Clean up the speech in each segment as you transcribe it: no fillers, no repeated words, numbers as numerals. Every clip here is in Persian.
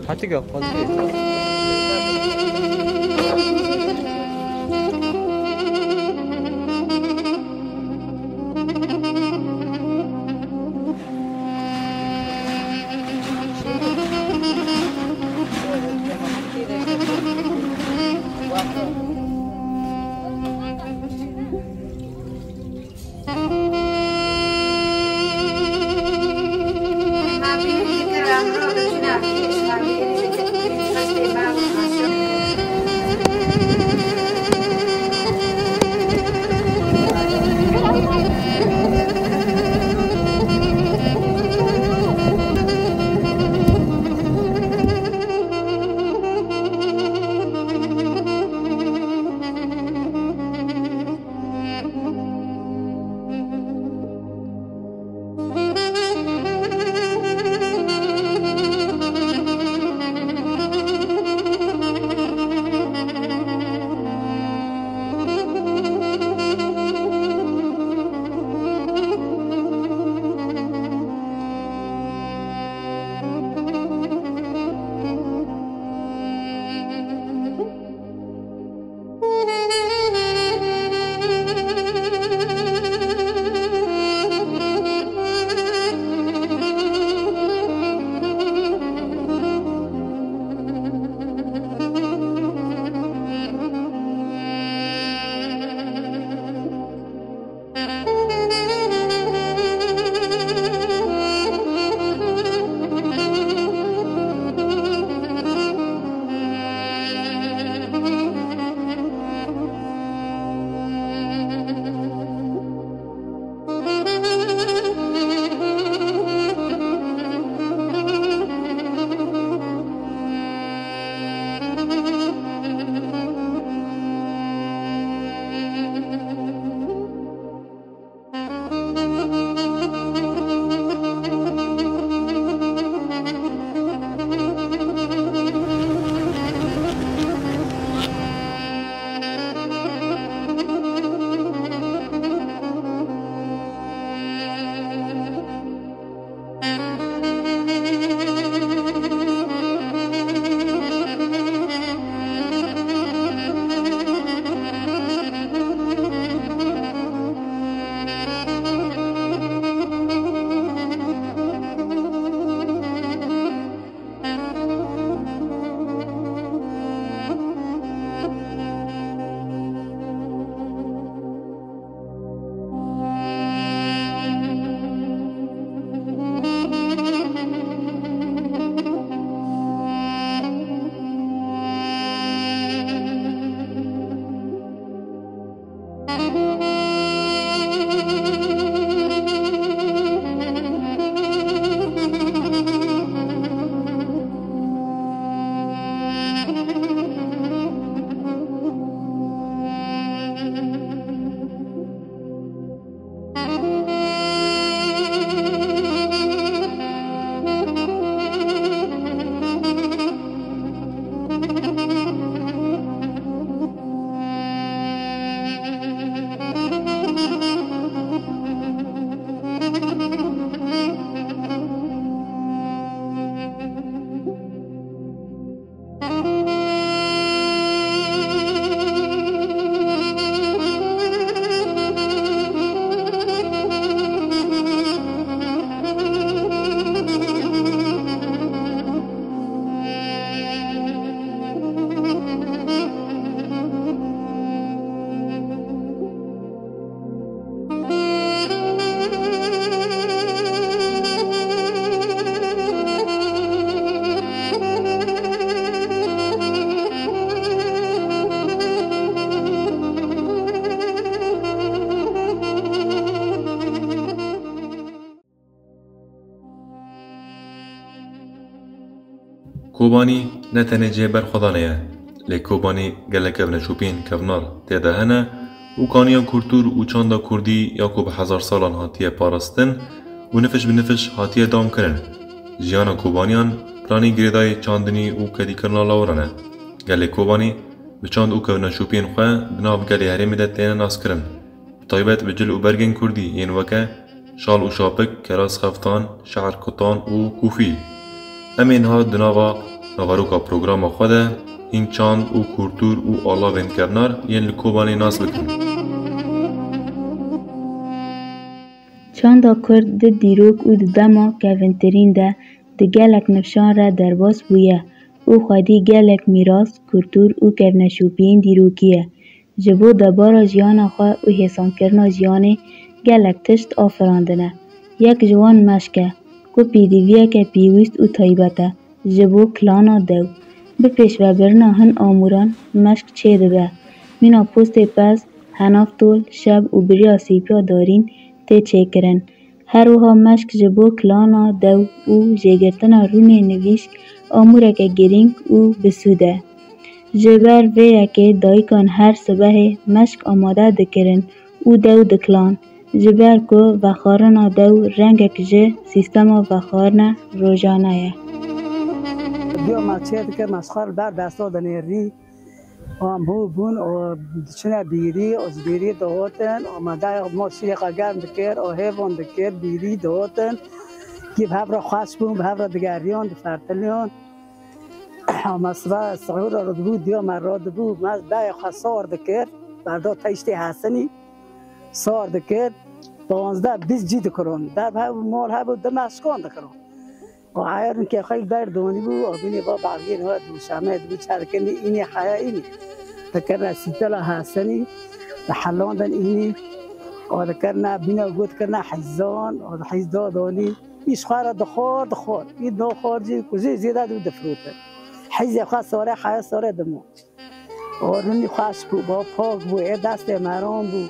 Hadi go. کوبانی نتنه جبر خدانه لی کوبانی گله کبنه شوپین کبنار تیده هنه و کانیا کورتور و چاندا کردی یا کو به 1000 سالان هاتیه پارستن و نفش به نفش هاتیه دام کرن. جیانا کوبانیان پلانی گریدای چاندنی و کدی کرنا لاورنه. گله کوبانی به چاند و کبنه شوپین خواه بناب گله هرمی ده تینه ناس کرن. طایبت به جل و برگن کردی این وکه شال و شاپک کراس خفتان شعر کتان و کوفی. امین ها دناوا نواروکا پروگرام خوده این چاند و کورتور و آلاوین کرنار ین لکوبانی ناس بکن. چاندا کرد ده دیروک و ده دما کونترین ده گلک نفشان را درباس بویه او خادی گلک میراس کورتور و کونشوپین دیروکیه جبو دبارا جیانا خواه و حسان کرنا جیانه گلک تشت آفراندنه یک جوان مشکه کو پیدیویه که پیویست و طایبته جبو کلانا دو بپیش و برنا هن آموران مشک چه دبه مینا پوست پس هناف طول شب و بریا سیپیا دارین تی چه کرن هر وها مشک جبو کلانا دو و جگرتنا رونه نویش آموره که گرینگ و بسوده جبر ویه که دایکان هر صبح مشک آماده دکرن او دو دکلان جبر کو وخارنا دو رنگک جه سیستم وخارنا روزانه دیو مچه که مسخر بر دستا دنیری آمبو بون و چنه بیری از بیری دوتن آمده موسیقی گرم دکر و هیوان دکر بیری دوتن که به هفته خاص بون به هفته دگریان دفرتلیان مثلا صغیر را دبود دیو مراد بود مز دای خاص سار دکر بردا تایشتی حسنی سار دکر 15-20 جید کرون در مال ها بود دمشقان دکرون و عیارن که خیلی در دونی بود آبینی با باقی نه دوشامه دو چرکنی اینی خیا اینی دکرنا سیتلا حسنی بحلاندن اینی و دکرنا بینا گود کرنا حزان و حیز دادانی ایش خار دخار این دو خارجی کوزی زیاده دو دفروته حیز خاص سواره خیا سواره دمو و رنی خاص بود با پاک بود دست مرام بود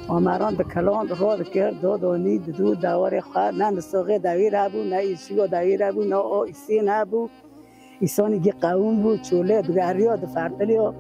آمران به کلان راد کرد دادانی دو دوار خواهر نه نساقه دویر هبو نه ایشیگا دویر هبو نه ایسین هبو ایسانی گی قوم بود چوله دگریا دفرتلی ها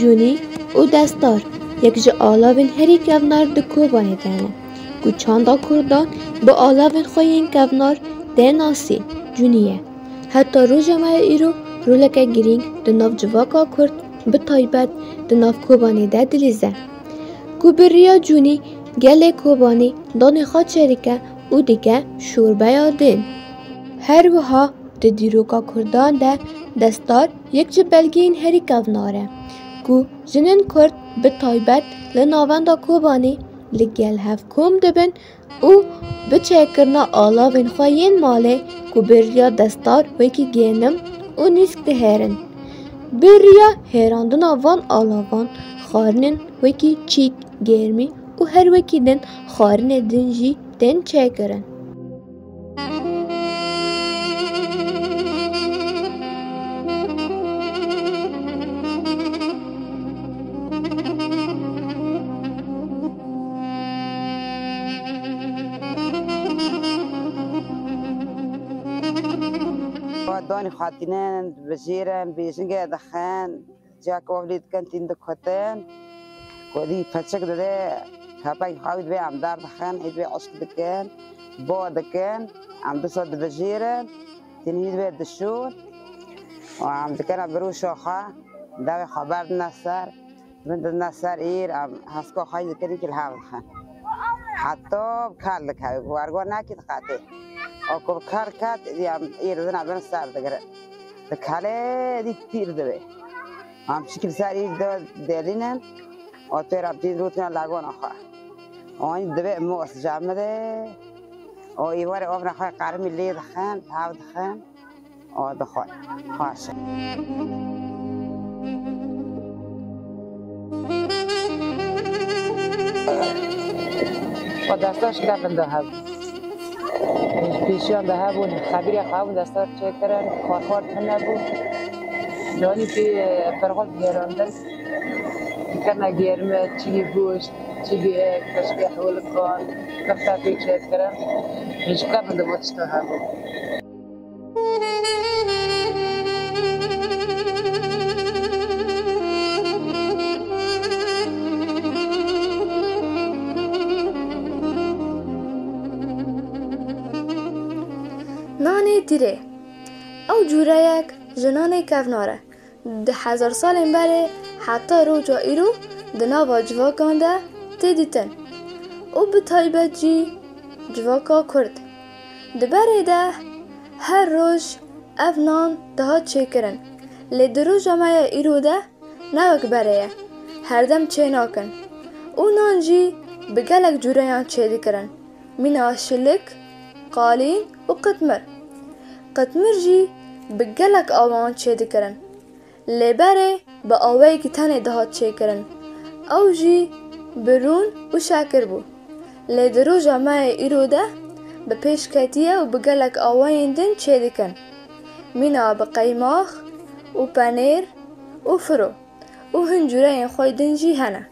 جونی او دستار یک جا آلاوین هری کونار ده کوبانی دانه کو چاندا کردان با آلاوین خوین کونار ده ناسی جونیه حتی رو جمعه ایرو رولکه گرینگ ده ناف جواکا کرد به طایبت ده ناف کوبانی ده دلیزه کو بریا جونی گله کوبانی دانه خواد شریکه او دیگه شوربه یادین هر وها ده دیروکا کردان ده دستار یک جا بلگین هری کوناره کو جنین کرد به طایبت لناوندا کوبانی لگل هف کوم دبن او به چکرنا آلاوین خواهین ماله کو بریا دستار وکی گینم او نیسک دهرن بریا هیراندنا وان آلاوان خارنن وکی چیک گرمی او هر وکی دن خارن دنجی دن چکرن دانی خاطینن بزیرن بیشنگه دخان جاک وولید کنتین دکتن کودی پچک داده کپای خواهید به عمدار دخان هید به عشق دکن با دکن عمد صد بزیرن تنهید به دشون و عمد کن برو شاخه داوی خبر نصر من نصر ایر هسکو خواهید کنی که الهام دخان حتی کار دکه وارگو نکید خاطر آکو کار کات دیام ایرزن عبدن سر دکره دکاله دی تیر دوه هم شکل سر ایک دو دلینن و توی رابطین روتنا لاغون آخوا آنی دوه موس جامده او ایوار آب نخواه قرمی لی دخن تاو دخن او دخواه خواشه و دستاش کفن ده هب پیشیان ده هبون خبیری خوابون دستار چه کرن کارخوار تنه بود نانی که فرقات گیراندن کرنا گیرمه چی گوشت چی کشکی حول کن کفتا پیچه کرن هیچ کفن ده بودشتا هبون نانی تیره او جورایک جنانی کفناره 10,000 سال بره حتی روجا ایرو دناوا جواکان ده تیدیتن او به تایبت جی جواکا کرد دبره ده هر روز افنان دهات چه کرن لی درو جامعه ایرو ده نوک بره هر دم چه ناکن او نان جی بگلک جورایان چه دی کرن مینا شلک قالین و قطمر جی بگلک آوان چه دی کرن لبره با آوهی که تنه دهات چه کرن او جی برون و شاکر بو لدرو جامعه ایرو ده به پیش کتیه و بگلک آوهی دن چه دی کن مینا بقیماخ و پنیر و فرو و هنجوره این خوی دن جی هنه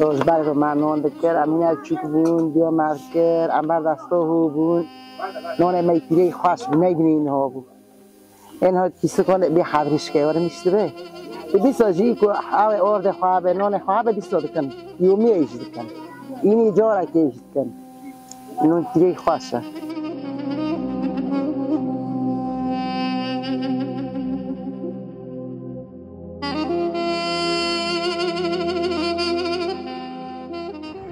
روز بعد رو معنون دکر امینه چیک بون بیا مرکر امبر دستا هو بون نان میتیره خواست بینه بینه اینها بود اینها کسی کنه بی حبرش که واره میشته به بیسا جی که هاوی ارد خوابه نان خوابه بیسا دکن یومی ایش دکن اینی جارا که ایش دکن نان تیره خواسته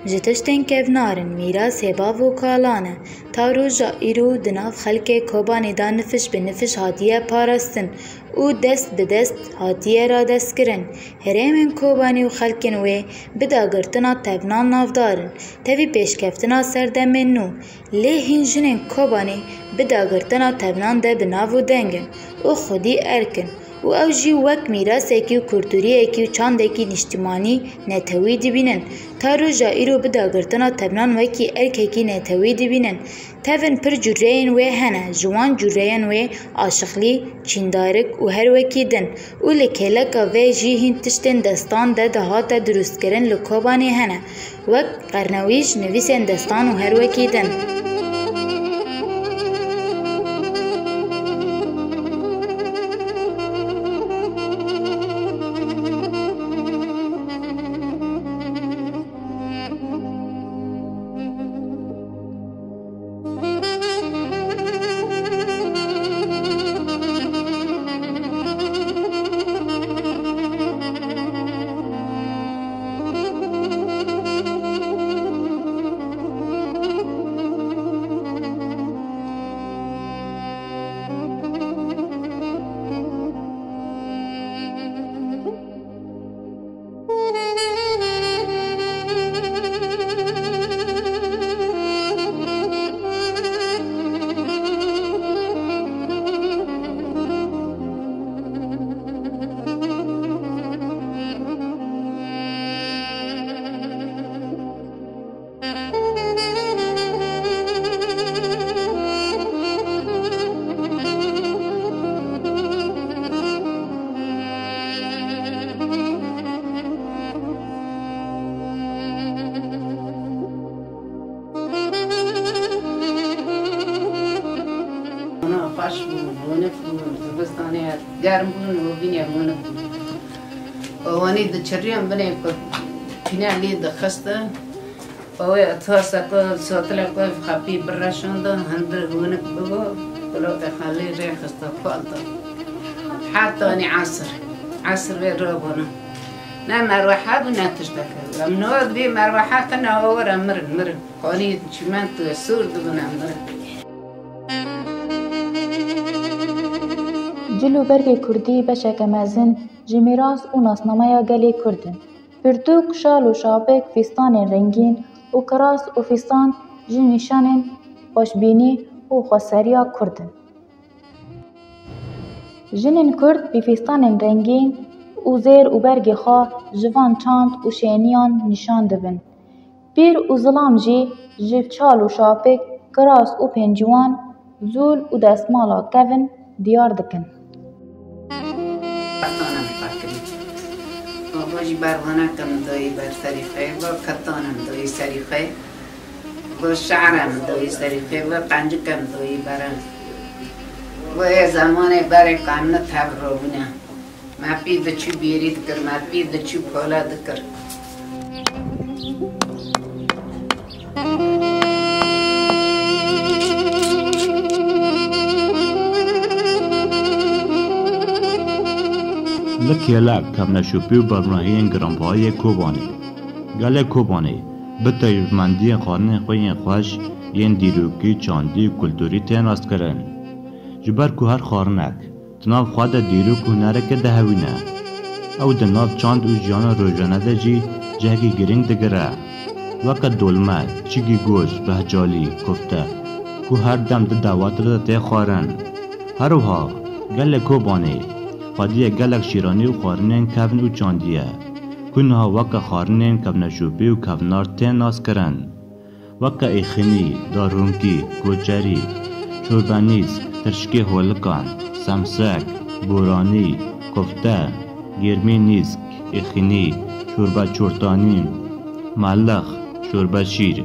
جتشتن کفنارن میراث هباو و کالانه تا روژا ایرو دناف خلک کوبانی دا نفش به نفش هاتیه پارستن او دست به دست هاتیه را دست کرن هرمن کوبانی و خلکن وی بدا گرتنا تبنان نافدارن تاوی پیشکفتنا سردمن نو لی هنجنن کوبانی بدا گرتنا تبنان ده بناو دنگن او خودی ارکن و او جی وک میراث اکی و کلتوری اکی و چاند اکی نشتمانی نتوی دبینن تا روژا ایرو بدا گرتنا تبنان وکی ارک اکی نتوی دبینن تفن پر جورین و هنه جوان جورین و عاشقلی چیندارک و هر وکی دن و لکلکا و جی هین تشتن دستان ده دهات درست کرن لکوبانی هنه وک قرنویش نویسن دستان و هر وکی دن باش بونه زبستانی گرم بون و بینی بونه وانی دچریام بنی کو پینا لید خسته و اتاس کو سوتلا کو خپی برشوند هندر بونه بگو بلو خالی ری خسته فالت حتی نی عصر و روبونه نه مروحه و نه تشتکر امنواد بی مروحه تنه آور مرن قانی چیمن تو سور دبن مرن جلو برگ کردی بشک مزن جمیراس و ناسنامه گلی کردن پرتوک شال و شابک فستان رنگین و کراس و فستان جنشان خوشبینی و خسریا کردن جنین کرد به فستان رنگین و زیر و برگ خواه جوان چاند و شینیان نشان دبن پیر و ظلام جی جب چال و شابک کراس و پنجوان زول و دستمالا کون دیار دکن باجی بروانه کم دایی بر سریخه با کتانم دایی سریخه با شعرم دایی سریخه با قنج کم دایی برم و زمان برای قامنه تبرونه ما پید چی بیرید کر ما پید چی پولا دکر لکیلا کم نشوپی و برناهی گرانپاهای کوبانی گله کوبانی به تایرمندی خانه خوی خوش ین دیروکی چاندی و کلتوری تین راست کرن جبر که هر خارنک تناب خواد دیروک و نرک دهوینه او دناب چاند و جانا روزانه ده جی جهگی گرینگ دگره وقت دولمه چیگی گوش بهجالی کفته که هر دم ده دوات ده تی خارن هروها گله کوبانی خادیه گلک شیرانی و خارنین کبن و چاندیه کنها وکا خارنین کبن شوپی و کبنار تین ناس کرن وکا ایخنی، دارونکی، کوچری، چوبانیز، ترشکی هولکان، سمسک، بورانی، کفته، گرمی نیزک، ایخنی، شوربه چورتانی، ملخ، شوربه شیر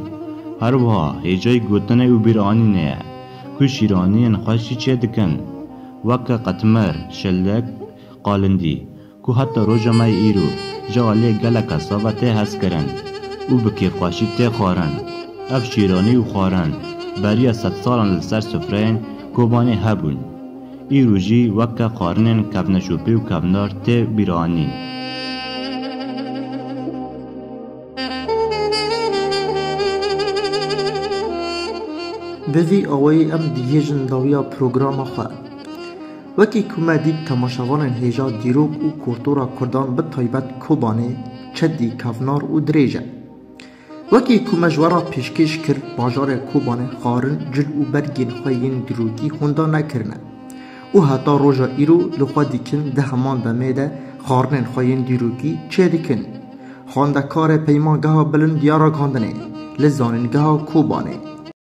هروها هیجای گوتنه و بیرانی نه که شیرانی خوشی چه دکن وکا قطمر، شلک، قالندی که حتی روژا مای ایرو جاله گلک صابته هست کرن او بکیر خوشی ته خارن اف شیرانی و خارن برای 100 سالان لسر سفرین کوبانی هبون ایرو جی وکا خارنین کبنشوپی و کبنار ته بیرانی بوی آوی ام دیجن داویا پروگرام خواه وکی کما دید تماشاوان هیجا دیروک و کورتورا کردان به تایبت کوبانه چدی کفنار و دریجه وکی کما جوارا پیشکش کرد باجار کوبانه خارن جل و برگین خوین دیروکی هندا نکرنه و حتی روژا ایرو لخوا دیکن ده همان دمیده خارن خوین دیروکی چه دیکن خاندکار پیمان گها بلند دیارا کاندنه لزانن گها کوبانه